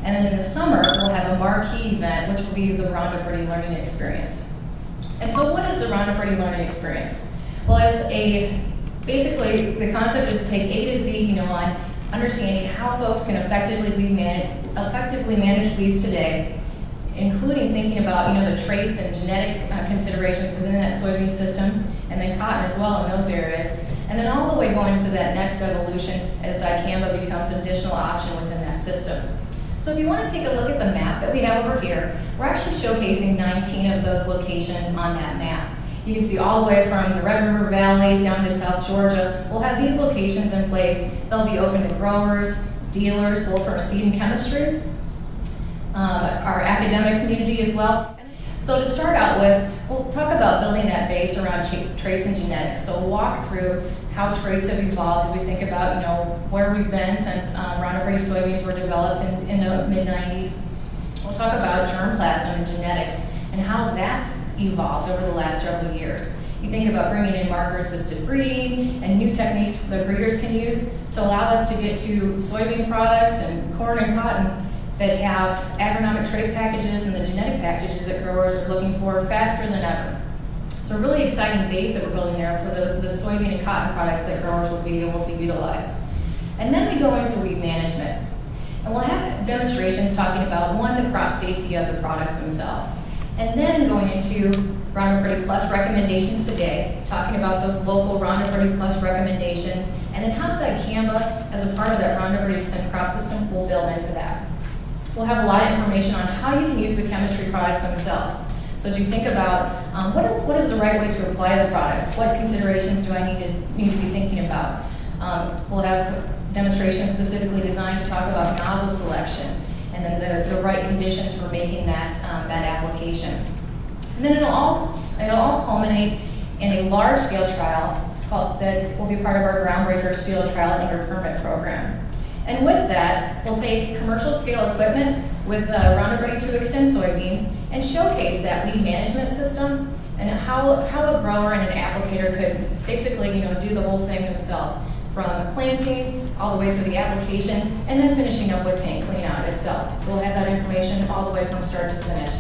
And then in the summer, we'll have a marquee event, which will be the Roundup Ready Learning Experience. And so what is the Roundup Ready Learning Experience? Well, basically, the concept is to take A to Z, on understanding how folks can effectively manage weeds today, including thinking about, the traits and genetic considerations within that soybean system, and then cotton as well in those areas. And then all the way going to that next evolution as dicamba becomes an additional option within that system. So if you want to take a look at the map that we have over here, we're actually showcasing 19 of those locations on that map. You can see all the way from the Red River Valley down to South Georgia. We'll have these locations in place. They'll be open to growers, dealers, both for seed and chemistry, our academic community as well. So to start out with, we'll talk about building that base around traits and genetics. So we'll walk through how traits have evolved as we think about, where we've been since Roundup Ready soybeans were developed in the mid-90s. We'll talk about germplasm and genetics and how that's evolved over the last several years. You think about bringing in marker-assisted breeding and new techniques that breeders can use to allow us to get to soybean products and corn and cotton that have agronomic trait packages and the genetic packages that growers are looking for faster than ever. So a really exciting base that we're building there for the soybean and cotton products that growers will be able to utilize. And then we go into weed management. And we'll have demonstrations talking about, one, the crop safety of the products themselves. And then going into Roundup Ready Plus recommendations today, talking about those local Roundup Ready Plus recommendations, and then how dicamba, as a part of that Roundup Ready Xtend crop system, will build into that. We'll have a lot of information on how you can use the chemistry products themselves. So as you think about what is the right way to apply the products, what considerations do I need to be thinking about? We'll have demonstrations specifically designed to talk about nozzle selection and then the right conditions for making that application. And then it'll all culminate in a large-scale trial that will be part of our Groundbreakers field trials under permit program. And with that, we'll take commercial-scale equipment with Roundup Ready to Xtend soybeans and showcase that weed management system and how a grower and an applicator could basically, do the whole thing themselves, from planting all the way through the application and then finishing up with tank clean out itself. So we'll have that information all the way from start to finish.